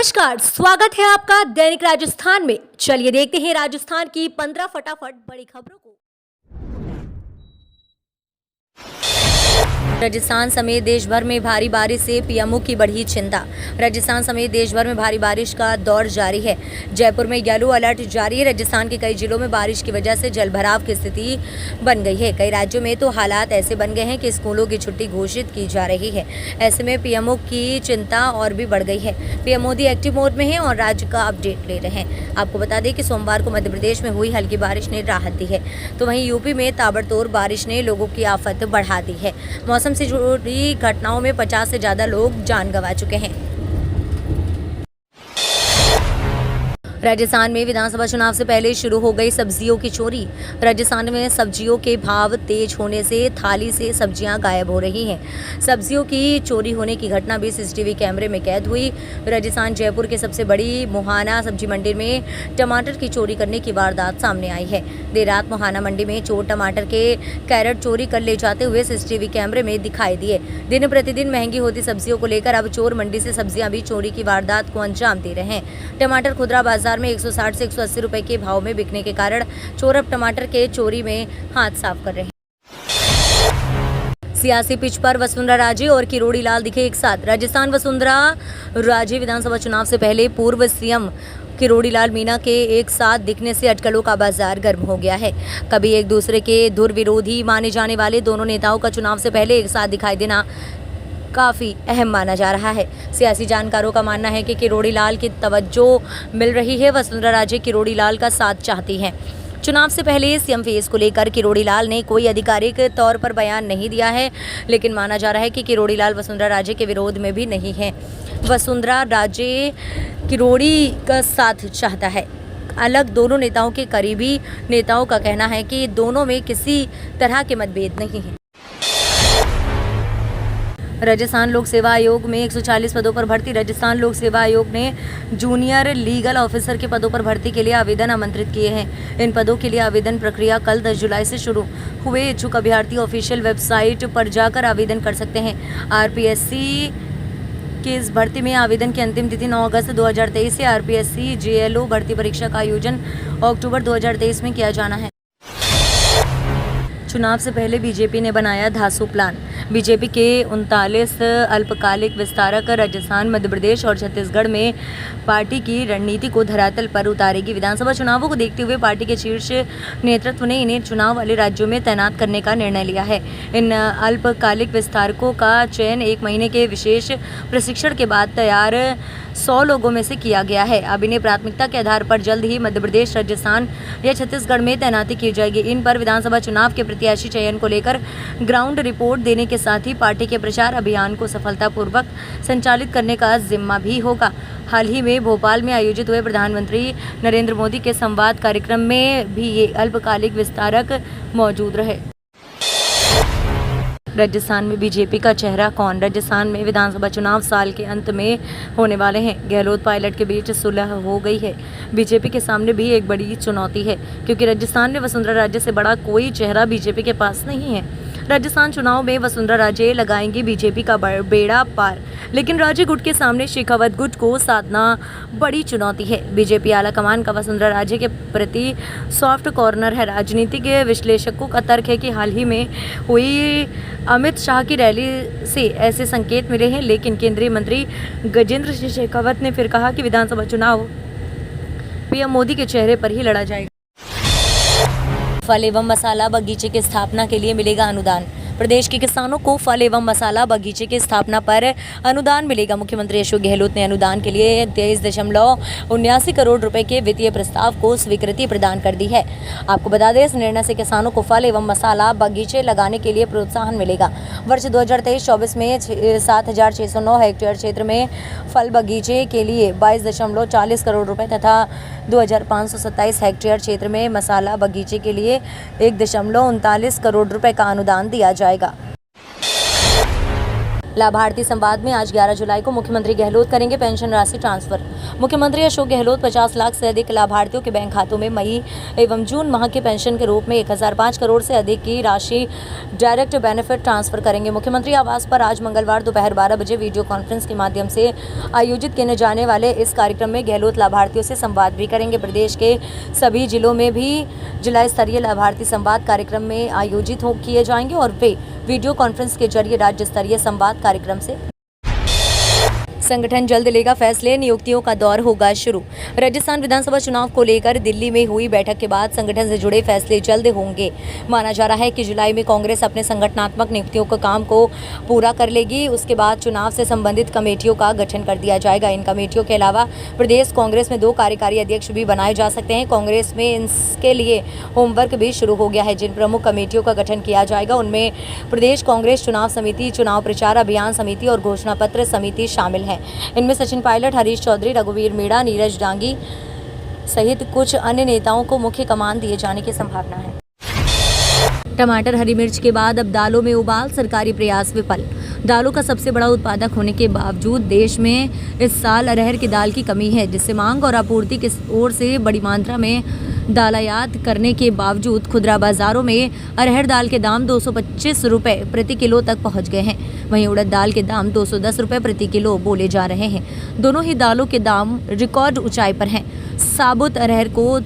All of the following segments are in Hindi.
नमस्कार, स्वागत है आपका दैनिक राजस्थान में। चलिए देखते हैं राजस्थान की 15 फटाफट बड़ी खबरों को। राजस्थान समेत देश भर में भारी बारिश से पीएमओ की बढ़ी चिंता। राजस्थान समेत देश भर में भारी बारिश का दौर जारी है। जयपुर में येलो अलर्ट जारी है। राजस्थान के कई जिलों में बारिश की वजह से जलभराव की स्थिति बन गई है। कई राज्यों में तो हालात ऐसे बन गए हैं कि स्कूलों की छुट्टी घोषित की जा रही है। ऐसे में पीएमओ की चिंता और भी बढ़ गई है। पीएम मोदी एक्टिव मोड में है और राज्य का अपडेट ले रहे हैं। आपको बता दें कि सोमवार को मध्य प्रदेश में हुई हल्की बारिश ने राहत दी है, तो वहीं यूपी में ताबड़तोड़ बारिश ने लोगों की आफत बढ़ा दी है। मौसम से जुड़ी घटनाओं में 50 से ज्यादा लोग जान गंवा चुके हैं। राजस्थान में विधानसभा चुनाव से पहले शुरू हो गई सब्जियों की चोरी। राजस्थान में सब्जियों के भाव तेज होने से थाली से सब्जियां गायब हो रही हैं। सब्जियों की चोरी होने की घटना भी सीसीटीवी कैमरे में कैद हुई। राजस्थान जयपुर के सबसे बड़ी मुहाना सब्जी मंडी में टमाटर की चोरी करने की वारदात सामने आई है। देर रात मुहाना मंडी में चोर टमाटर के कैरेट चोरी कर ले जाते हुए सीसीटीवी कैमरे में दिखाई दिए। दिन प्रतिदिन महंगी होती सब्जियों को लेकर अब चोर मंडी से सब्जियां भी चोरी की वारदात को अंजाम दे रहे हैं। टमाटर खुदरा बाजार में 160 से 180 रुपए के भाव में बिकने के कारण चोर अब टमाटर के चोरी में हाथ साफ कर रहे हैं। सियासी पिच पर वसुंधरा राजे और किरोड़ी लाल दिखे एक साथ। राजस्थान वसुंधरा राजे विधानसभा चुनाव से पहले पूर्व सीएम किरोड़ी लाल मीणा के एक साथ दिखने से अटकलों का बाजार गर्म हो गया है। कभी एक दूसरे के दुर्विरोधी माने जाने वाले दोनों नेताओं का चुनाव से पहले एक साथ दिखाई देना काफ़ी अहम माना जा रहा है। सियासी जानकारों का मानना है कि किरोड़ी लाल की तवज्जो मिल रही है। वसुंधरा राजे किरोड़ी लाल का साथ चाहती हैं। चुनाव से पहले सीएम फेस को लेकर किरोड़ी लाल ने कोई आधिकारिक तौर पर बयान नहीं दिया है, लेकिन माना जा रहा है कि किरोड़ी लाल वसुंधरा राजे के विरोध में भी नहीं है। वसुंधरा राजे किरोड़ी का साथ चाहता है। अलग दोनों नेताओं के करीबी नेताओं का कहना है कि दोनों में किसी तरह के मतभेद नहीं है। राजस्थान लोक सेवा आयोग में 140 पदों पर भर्ती। राजस्थान लोक सेवा आयोग ने जूनियर लीगल ऑफिसर के पदों पर भर्ती के लिए आवेदन आमंत्रित किए हैं। इन पदों के लिए आवेदन प्रक्रिया कल 10 जुलाई से शुरू हुए। इच्छुक अभ्यर्थी ऑफिशियल वेबसाइट पर जाकर आवेदन कर सकते हैं। आरपीएससी की इस भर्ती में आवेदन की अंतिम तिथि 9 अगस्त 2023 से आरपीएससी जेएलओ भर्ती परीक्षा का आयोजन अक्टूबर 2023 में किया जाना है। चुनाव से पहले बीजेपी ने बनाया धांसू प्लान। बीजेपी के 39 अल्पकालिक विस्तारक राजस्थान, मध्य प्रदेश और छत्तीसगढ़ में पार्टी की रणनीति को धरातल पर उतारेगी। विधानसभा चुनावों को देखते हुए पार्टी के शीर्ष नेतृत्व ने इन्हें चुनाव वाले राज्यों में तैनात करने का निर्णय लिया है। इन अल्पकालिक विस्तारकों का चयन 1 महीने के विशेष प्रशिक्षण के बाद तैयार 100 लोगों में से किया गया है। अब इन्हें प्राथमिकता के आधार पर जल्द ही मध्य प्रदेश, राजस्थान या छत्तीसगढ़ में तैनाती की जाएगी। इन पर विधानसभा चुनाव के प्रत्याशी चयन को लेकर ग्राउंड रिपोर्ट देने के साथ ही पार्टी के प्रचार अभियान को सफलतापूर्वक संचालित करने का जिम्मा भी होगा। हाल ही में भोपाल में आयोजित हुए प्रधानमंत्री नरेंद्र मोदी के संवाद कार्यक्रम में भी ये अल्पकालिक विस्तारक मौजूद रहे। राजस्थान में बीजेपी का चेहरा कौन? राजस्थान में विधानसभा चुनाव साल के अंत में होने वाले हैं। गहलोत पायलट के बीच सुलह हो गई है। बीजेपी के सामने भी एक बड़ी चुनौती है, क्योंकि राजस्थान में वसुंधरा राजे से बड़ा कोई चेहरा बीजेपी के पास नहीं है। राजस्थान चुनाव में वसुंधरा राजे लगाएंगी बीजेपी का बेड़ा पार, लेकिन राजे गुट के सामने शेखावत गुट को साधना बड़ी चुनौती है। बीजेपी आलाकमान का वसुंधरा राजे के प्रति सॉफ्ट कॉर्नर है। राजनीतिक विश्लेषकों का तर्क है कि हाल ही में हुई अमित शाह की रैली से ऐसे संकेत मिले हैं, लेकिन केंद्रीय मंत्री गजेंद्र सिंह शेखावत ने फिर कहा कि विधानसभा चुनाव पीएम मोदी के चेहरे पर ही लड़ा जाएगा। फल एवं मसाला बगीचे की स्थापना के लिए मिलेगा अनुदान। प्रदेश के किसानों को फल एवं मसाला बगीचे की स्थापना पर अनुदान मिलेगा। मुख्यमंत्री अशोक गहलोत ने अनुदान के लिए 23.79 करोड़ रुपए के वित्तीय प्रस्ताव को स्वीकृति प्रदान कर दी है। आपको बता दें, इस निर्णय से किसानों को फल एवं मसाला बगीचे लगाने के लिए प्रोत्साहन मिलेगा। वर्ष 2023-24 में 7,609 हेक्टेयर क्षेत्र में फल बगीचे के लिए 22.40 करोड़ रुपए तथा 2,527 हेक्टेयर क्षेत्र में मसाला बगीचे के लिए 1.39 करोड़ रुपए का अनुदान दिया जाएगा। लाभार्थी संवाद में आज 11 जुलाई को मुख्यमंत्री गहलोत करेंगे पेंशन राशि ट्रांसफर। मुख्यमंत्री अशोक गहलोत 50 लाख से अधिक लाभार्थियों के बैंक खातों में मई एवं जून माह के पेंशन के रूप में 1005 करोड़ से अधिक की राशि डायरेक्ट बेनिफिट ट्रांसफर करेंगे। मुख्यमंत्री आवास पर आज मंगलवार दोपहर 12 बजे वीडियो कॉन्फ्रेंस के माध्यम से आयोजित किए जाने वाले इस कार्यक्रम में गहलोत लाभार्थियों से संवाद भी करेंगे। प्रदेश के सभी जिलों में भी जिला स्तरीय लाभार्थी संवाद कार्यक्रम में आयोजित किए जाएंगे और वे वीडियो कॉन्फ्रेंस के जरिए राज्य स्तरीय संवाद कार्यक्रम से संगठन जल्द लेगा फैसले, नियुक्तियों का दौर होगा शुरू। राजस्थान विधानसभा चुनाव को लेकर दिल्ली में हुई बैठक के बाद संगठन से जुड़े फैसले जल्द होंगे। माना जा रहा है कि जुलाई में कांग्रेस अपने संगठनात्मक नियुक्तियों के काम को पूरा कर लेगी। उसके बाद चुनाव से संबंधित कमेटियों का गठन कर दिया जाएगा। इन कमेटियों के अलावा प्रदेश कांग्रेस में 2 कार्यकारी अध्यक्ष भी बनाए जा सकते हैं। कांग्रेस में इसके लिए होमवर्क भी शुरू हो गया है। जिन प्रमुख कमेटियों का गठन किया जाएगा उनमें प्रदेश कांग्रेस चुनाव समिति, चुनाव प्रचार अभियान समिति और घोषणा पत्र समिति शामिल है। इनमें सचिन पायलट, हरीश चौधरी, रघुवीर मीणा, नीरज डांगी सहित कुछ अन्य नेताओं को मुख्य कमान दिए जाने की संभावना है। टमाटर, हरी मिर्च के बाद अब दालों में उबाल, सरकारी प्रयास विफल। दालों का सबसे बड़ा उत्पादक होने के बावजूद देश में इस साल अरहर की दाल की कमी है, जिससे मांग और आपूर्ति की ओर से बड़ी मात्रा में दाल आयात करने के बावजूद खुदरा बाजारों में अरहर दाल के दाम 225 रुपये प्रति किलो तक पहुंच गए हैं। वहीं उड़द दाल के दाम 210 रुपये प्रति किलो बोले जा रहे हैं। दोनों ही दालों के दाम रिकॉर्ड ऊंचाई पर हैं। साबुत अरहर को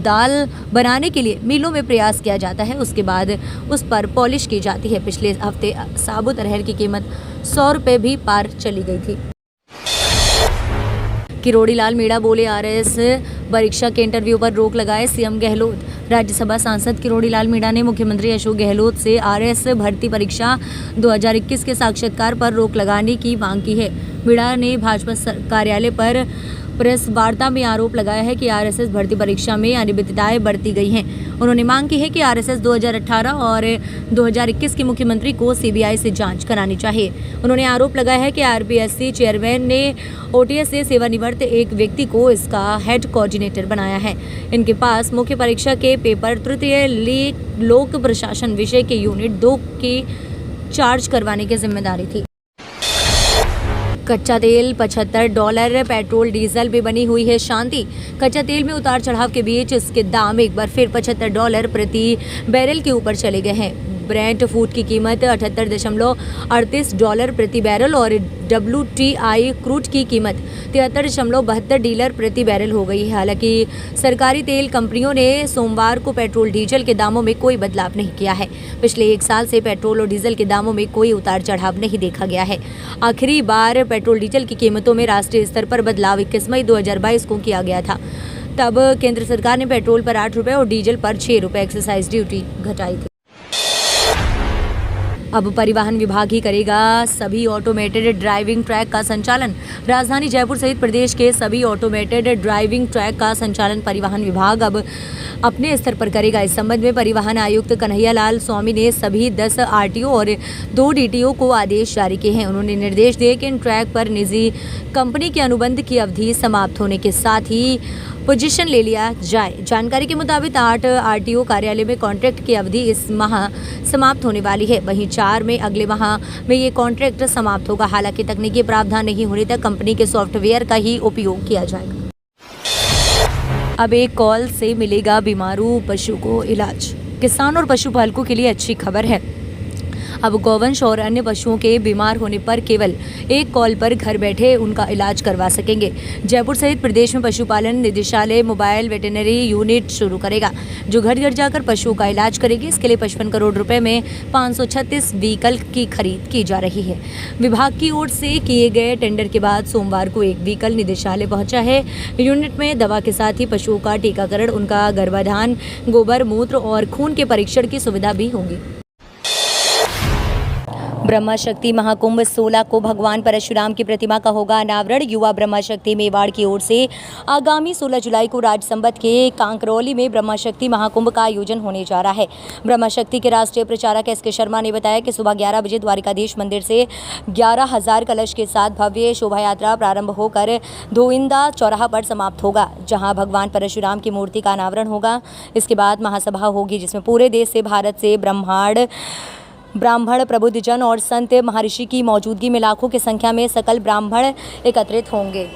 दाल बनाने के लिए मिलों में प्रयास किया जाता है, उसके बाद उस पर पॉलिश की जाती है। पिछले हफ्ते साबुत अरहर की कीमत 100 रुपये भी पार चली गई थी। किरोड़ी लाल मीणा बोले, आरएस परीक्षा के इंटरव्यू पर रोक लगाए सीएम गहलोत। राज्यसभा सांसद किरोड़ी लाल मीणा ने मुख्यमंत्री अशोक गहलोत से आरएस भर्ती परीक्षा 2021 के साक्षात्कार पर रोक लगाने की मांग की है। मीणा ने भाजपा कार्यालय पर प्रेस वार्ता में आरोप लगाया है कि आरएसएस भर्ती परीक्षा में अनियमितताएं बरती गई हैं। उन्होंने मांग की है कि आरएसएस 2018 और 2021 के मुख्यमंत्री को सीबीआई से जांच करानी चाहिए। उन्होंने आरोप लगाया है कि आरपीएससी चेयरमैन ने ओटीएस से सेवानिवृत्त एक व्यक्ति को इसका हेड कोऑर्डिनेटर बनाया है। इनके पास मुख्य परीक्षा के पेपर तृतीय लोक प्रशासन विषय के यूनिट 2 की चार्ज करवाने की जिम्मेदारी थी। कच्चा तेल $75, पेट्रोल डीजल में बनी हुई है शांति। कच्चा तेल में उतार चढ़ाव के बीच इसके दाम एक बार फिर $75 प्रति बैरल के ऊपर चले गए हैं। ब्रेंट फूड की कीमत $78.38 प्रति बैरल और WTI क्रूड की कीमत $73.72 प्रति बैरल हो गई है। हालांकि सरकारी तेल कंपनियों ने सोमवार को पेट्रोल डीजल के दामों में कोई बदलाव नहीं किया है। पिछले 1 साल से पेट्रोल और डीजल के दामों में कोई उतार चढ़ाव नहीं देखा गया है। आखिरी बार पेट्रोल डीजल की कीमतों में राष्ट्रीय स्तर पर बदलाव 21 मई 2022 को किया गया था। तब केंद्र सरकार ने पेट्रोल पर 8 रुपये और डीजल पर 6 रुपये एक्साइज ड्यूटी घटाई थी। अब परिवहन विभाग ही करेगा सभी ऑटोमेटेड ड्राइविंग ट्रैक का संचालन। राजधानी जयपुर सहित प्रदेश के सभी ऑटोमेटेड ड्राइविंग ट्रैक का संचालन परिवहन विभाग अब अपने स्तर पर करेगा। इस संबंध में परिवहन आयुक्त कन्हैया लाल स्वामी ने सभी 10 आरटीओ और 2 डीटीओ को आदेश जारी किए हैं। उन्होंने निर्देश दिए कि इन ट्रैक पर निजी कंपनी के अनुबंध की अवधि समाप्त होने के साथ ही पोजीशन ले लिया जाए। जानकारी के मुताबिक 8 आरटीओ कार्यालय में कॉन्ट्रैक्ट की अवधि इस माह समाप्त होने वाली है। वहीं 4 में अगले माह में ये कॉन्ट्रैक्ट समाप्त होगा। हालांकि तकनीकी प्रावधान नहीं होने तक कंपनी के सॉफ्टवेयर का ही उपयोग किया जाएगा। अब एक कॉल से मिलेगा बीमारू पशु को इलाज। किसान और पशुपालकों के लिए अच्छी खबर है। अब गौवंश और अन्य पशुओं के बीमार होने पर केवल एक कॉल पर घर बैठे उनका इलाज करवा सकेंगे। जयपुर सहित प्रदेश में पशुपालन निदेशालय मोबाइल वेटरनरी यूनिट शुरू करेगा, जो घर घर जाकर पशुओं का इलाज करेगी। इसके लिए 55 करोड़ रुपए में 536 व्हीकल की खरीद की जा रही है। विभाग की ओर से किए गए टेंडर के बाद सोमवार को एक व्हीकल निदेशालय पहुंचा है। यूनिट में दवा के साथ ही पशुओं का टीकाकरण, उनका गर्भाधान, गोबर, मूत्र और खून के परीक्षण की सुविधा भी होगी। ब्रह्मा शक्ति महाकुंभ 16 को भगवान परशुराम की प्रतिमा का होगा अनावरण। युवा ब्रह्मा शक्ति मेवाड़ की ओर से आगामी 16 जुलाई को राजसंबत के कांकरौली में ब्रह्मा शक्ति महाकुंभ का आयोजन होने जा रहा है। ब्रह्मा शक्ति के राष्ट्रीय प्रचारक एस के शर्मा ने बताया कि सुबह 11 बजे द्वारिकाधीश मंदिर से 11,000 कलश के साथ भव्य शोभा यात्रा प्रारंभ होकर धोइंदा चौराहा पर समाप्त होगा, जहां भगवान परशुराम की मूर्ति का अनावरण होगा। इसके बाद महासभा होगी, जिसमें पूरे देश से, भारत से, ब्रह्मांड ब्राह्मण, प्रबुद्धजन और संत महर्षि की मौजूदगी में लाखों की संख्या में सकल ब्राह्मण एकत्रित होंगे।